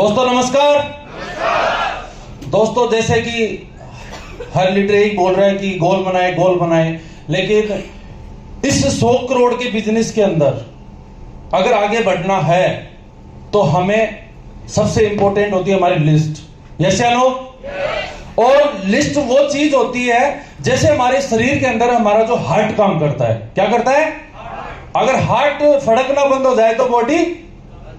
दोस्तों नमस्कार। दोस्तों जैसे कि हर लीडर यही बोल रहा है कि गोल बनाए, लेकिन इस 100 करोड़ के बिजनेस के अंदर अगर आगे बढ़ना है तो हमें सबसे इंपॉर्टेंट होती है हमारी लिस्ट। यस या नो? और लिस्ट वो चीज होती है जैसे हमारे शरीर के अंदर हमारा जो हार्ट काम करता है। क्या करता है? अगर हार्ट फड़कना बंद हो जाए तो बॉडी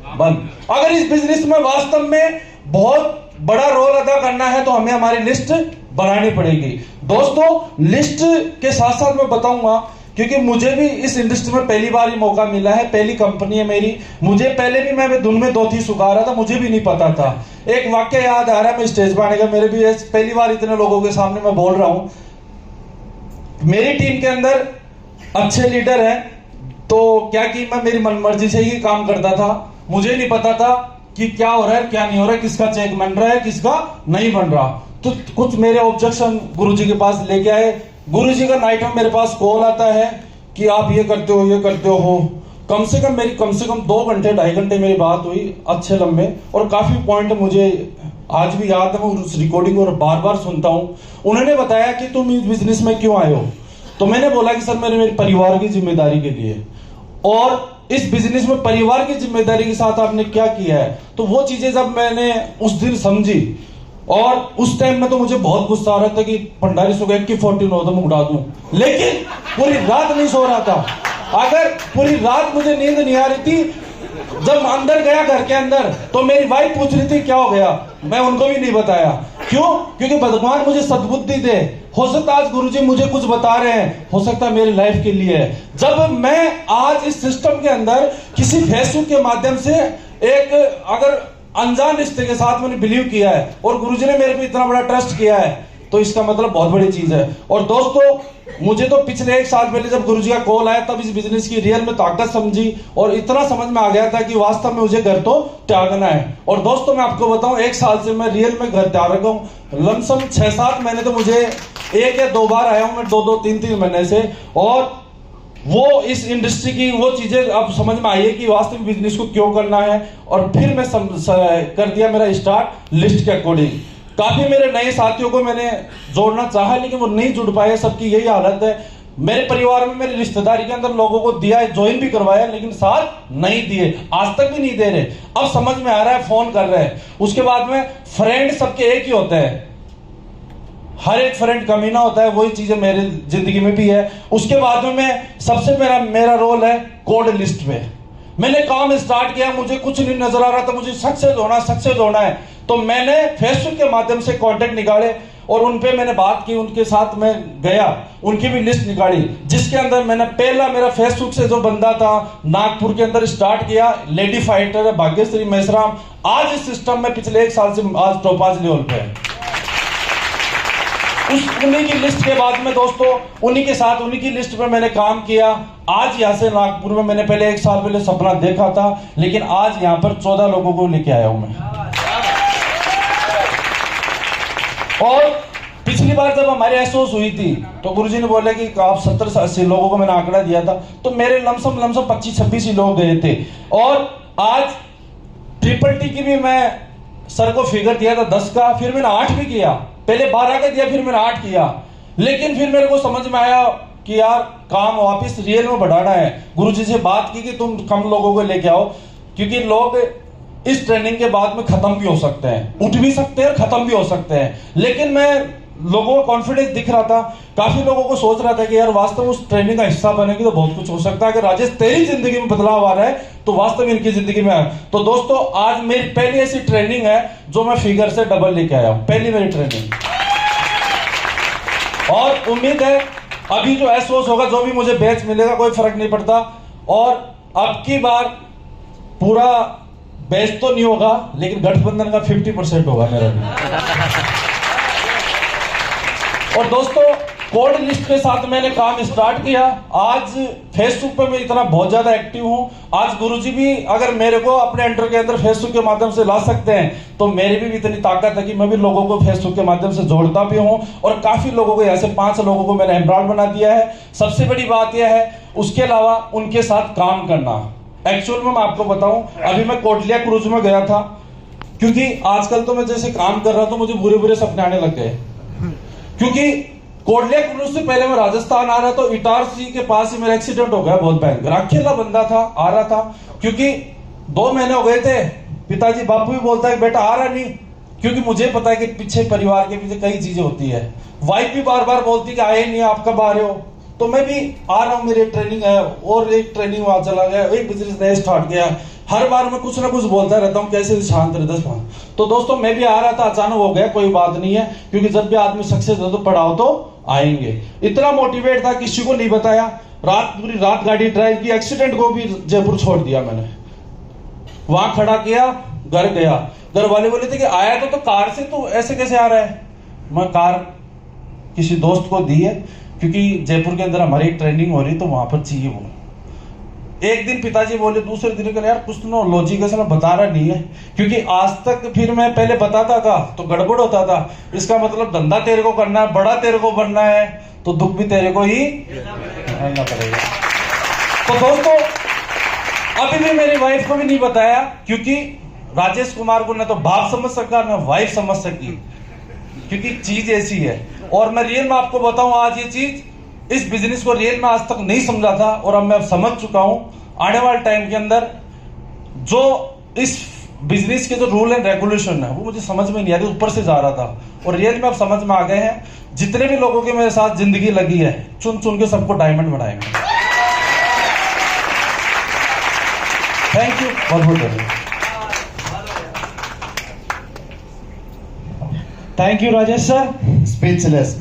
बंद। अगर इस बिजनेस में वास्तव में बहुत बड़ा रोल अदा करना है तो हमें हमारी लिस्ट बनानी पड़ेगी। दोस्तों लिस्ट के साथ साथ मैं बताऊंगा, क्योंकि मुझे भी इस इंडस्ट्री में पहली बार ही मौका मिला है, पहली कंपनी है मेरी। मुझे पहले भी मैं धुन में 2 थी सुखा रहा था, मुझे भी नहीं पता था। एक वाक्य याद आ रहा है, मैं स्टेज पर आने का, मेरे भी पहली बार इतने लोगों के सामने मैं बोल रहा हूं। मेरी टीम के अंदर अच्छे लीडर हैं, तो क्या कि मैं मेरी मनमर्जी से ही काम करता था। मुझे नहीं पता था कि क्या हो रहा है क्या नहीं हो रहा है, किसका चेक बन रहा है किसका नहीं बन रहा। तो कुछ मेरे ऑब्जेक्शन गुरुजी के पास लेके आए। गुरुजी का नाइट में मेरे पास कॉल आता है कि आप ये करते हो। कम से कम 2 घंटे 2.5 घंटे मेरी बात हुई, अच्छे लंबे, और काफी पॉइंट मुझे आज भी याद है। मैं उस रिकॉर्डिंग और बार बार सुनता हूं। उन्होंने बताया कि तुम इस बिजनेस में क्यों आए हो, तो मैंने बोला कि सर मेरे परिवार की जिम्मेदारी के लिए। और इस बिजनेस में परिवार की जिम्मेदारी के साथ आपने क्या किया है, तो वो चीजें जब मैंने उस दिन समझी, और उस टाइम में तो मुझे बहुत गुस्सा आ रहा था कि भंडारी सो गया कि 14 हो तो मैं उड़ा दूं, लेकिन पूरी रात नहीं सो रहा था। अगर पूरी रात मुझे नींद नहीं आ रही थी, जब अंदर गया घर के अंदर तो मेरी वाइफ पूछ रही थी क्या हो गया, मैं उनको भी नहीं बताया। क्यों? क्योंकि भगवान मुझे सद्बुद्धि दे। हो सकता आज गुरुजी मुझे कुछ बता रहे हैं, हो सकता है मेरी लाइफ के लिए है। जब मैं आज इस सिस्टम के अंदर किसी फेसबुक के माध्यम से एक अगर अनजान रिश्ते के साथ मैंने बिलीव किया है और गुरुजी ने मेरे पे इतना बड़ा ट्रस्ट किया है, तो इसका मतलब बहुत बड़ी चीज है। और दोस्तों मुझे तो पिछले 1 साल पहले जब गुरुजी का कॉल आया तब इस बिजनेस की रियल में ताकत समझी, और इतना समझ में आ गया था कि वास्तव में मुझे घर तो त्यागना है। और दोस्तों मैं आपको बताऊं, 1 साल से मैं रियल में घर त्याग रखा हूं। लमसम 6-7 महीने तो मुझे 1 या 2 बार आया हूं मैं, 2-2, 3-3 महीने से। और वो इस इंडस्ट्री की वो चीजें अब समझ में आई है कि वास्तविक बिजनेस को क्यों करना है। और फिर मैं कर दिया मेरा स्टार्ट लिस्ट के अकॉर्डिंग। काफी मेरे नए साथियों को मैंने जोड़ना चाहा, लेकिन वो नहीं जुड़ पाए। सबकी यही हालत है। मेरे परिवार में मेरी रिश्तेदारी के अंदर लोगों को दिया है, ज्वाइन भी करवाया, लेकिन साथ नहीं दिए, आज तक भी नहीं दे रहे। अब समझ में आ रहा है, फोन कर रहे हैं। उसके बाद में फ्रेंड सबके एक ही होते हैं, हर एक फ्रेंड कमीना होता है, वही चीजें मेरी जिंदगी में भी है। उसके बाद में मैं सबसे मेरा रोल है कोड लिस्ट पे। मैंने काम स्टार्ट किया, मुझे कुछ नहीं नजर आ रहा था, मुझे सक्सेस होना है। तो मैंने फेसबुक के माध्यम से कांटेक्ट निकाले और उन पे मैंने बात की, उनके साथ मैं गया, उनकी भी लिस्ट निकाली, जिसके अंदर मैंने पहला मेरा फेसबुक से जो बंदा था नागपुर के अंदर स्टार्ट किया, लेडी फाइटर है भाग्यश्री मेसराम। आज इस सिस्टम में पिछले 1 साल से आज टॉप 5 लेवल पे है। उन्हीं की लिस्ट के बाद में दोस्तों उन्हीं की लिस्ट पे मैंने काम किया। आज यहाँ से नागपुर में मैंने पहले 1 साल पहले सपना देखा था, लेकिन आज यहाँ पर 14 लोगों को लेके आया हूं मैं। और पिछली बार जब हमारी एसोस हुई थी तो गुरुजी ने बोला कि आप 70-80 लोगों को मैंने आंकड़ा दिया था, तो मेरे लमसम 25-26 ही लोग गए थे। और आज ट्रिपल टी की भी मैं सर को फिगर दिया था 10 का, फिर मैंने 8 भी किया। पहले 12 का दिया, फिर मैंने 8 किया। लेकिन फिर मेरे को समझ में आया कि यार काम वापस रियल में बढ़ाना है। गुरुजी से बात की कि तुम कम लोगों को लेके आओ, क्योंकि लोग इस ट्रेनिंग के बाद में खत्म भी हो सकते हैं, उठ भी सकते हैं, खत्म भी हो सकते हैं। लेकिन मैं लोगों को कॉन्फिडेंस दिख रहा था, काफी लोगों को सोच रहा था कि यार वास्तव में उस ट्रेनिंग का हिस्सा बनेगी तो बहुत कुछ हो सकता है। अगर राजेश तेरी जिंदगी में बदलाव आ रहा है तो वास्तव में इनकी जिंदगी में आया। तो दोस्तों आज मेरी पहली ऐसी ट्रेनिंग है जो मैं फिगर से डबल लेके आया हूं, पहली मेरी ट्रेनिंग। और उम्मीद है अभी जो एसओस होगा, जो भी मुझे बैच मिलेगा, कोई फर्क नहीं पड़ता। और अब की बार पूरा बैच तो नहीं होगा, लेकिन गठबंधन का 50% होगा मेरा भी। और दोस्तों कोड लिस्ट के साथ मैंने काम स्टार्ट किया। आज फेसबुक पे मैं इतना बहुत ज्यादा एक्टिव हूं। आज गुरुजी भी अगर मेरे को अपने एंटर के अंदर फेसबुक के माध्यम से ला सकते हैं, तो मेरी भी इतनी ताकत है कि मैं भी लोगों को फेसबुक के माध्यम से जोड़ता भी हूं। और काफी लोगों को, ऐसे 5 लोगों को मैंने एम्ब्रॉयड बना दिया है। सबसे बड़ी बात यह है, उसके अलावा उनके साथ काम करना। एक्चुअल में मैं आपको बताऊं, अभी मैं कोटलिया क्रूज में गया था, क्योंकि आजकल तो मैं जैसे काम कर रहा हूं तो मुझे बुरे बुरे सपने आने लग गए, क्योंकि कोटलिया क्रूज से पहले मैं राजस्थान आ रहा तो इटारसी के पास ही मेरा एक्सीडेंट हो गया बहुत भयंकर। अकेला बंदा था, आ रहा था, क्योंकि 2 महीने हो गए थे। पिताजी बापू भी बोलता है बेटा आ रहा नहीं, क्योंकि मुझे पता है कि पीछे परिवार के पीछे कई चीजें होती है। वाइफ भी बार बार बोलती कि आए नहीं, आप कब आ रहे हो, तो मैं भी आ रहा हूँ, मेरी ट्रेनिंग है, और एक ट्रेनिंग वहां चला गया, एक बिजनेस नया स्टार्ट किया। हर बार मैं कुछ ना कुछ बोलता रहता हूँ कैसे शांत रहता हूँ। तो दोस्तों मैं भी आ रहा था, अचानक हो गया, कोई बात नहीं है, क्योंकि जब भी आदमी सक्सेस हो तो पढ़ाओ तो आएंगे। इतना मोटिवेट था, किसी को नहीं बताया, पूरी रात गाड़ी ड्राइव की, एक्सीडेंट को भी जयपुर छोड़ दिया मैंने, वहां खड़ा किया, घर गया। घर वाले बोले थे कि आया तो कार से, तो ऐसे कैसे आ रहा है। मैं कार किसी दोस्त को दी है, क्योंकि जयपुर के अंदर हमारी ट्रेनिंग हो रही तो वहां पर चाहिए वो। एक दिन पिताजी बोले, दूसरे दिन यार कुछ तो लॉजिक है, बता रहा नहीं है, क्योंकि आज तक फिर मैं पहले बताता था तो गड़बड़ होता था। इसका मतलब धंधा तेरे को करना है, बड़ा तेरे को बनना है, तो दुख भी तेरे को ही झेलना पड़ेगा। तो दोस्तों अभी भी मेरी वाइफ को भी नहीं बताया, क्योंकि राजेश कुमार को न तो बाप समझ सका न वाइफ समझ सकी, क्योंकि चीज ऐसी है। और मैं रियल में आपको बताऊं, आज ये चीज, इस बिजनेस को रियल में आज तक नहीं समझा था, और अब मैं समझ चुका हूं। आने वाले टाइम के अंदर जो इस बिजनेस के जो रूल एंड रेगुलेशन है वो मुझे समझ में नहीं आ रही, ऊपर से जा रहा था, और रियल में अब समझ में आ गए हैं। जितने भी लोगों के मेरे साथ जिंदगी लगी है, चुन चुन के सबको डायमंड बनाएंगे। थैंक यू, बहुत बहुत धन्यवाद। Thank you Rajesh sir. Speechless.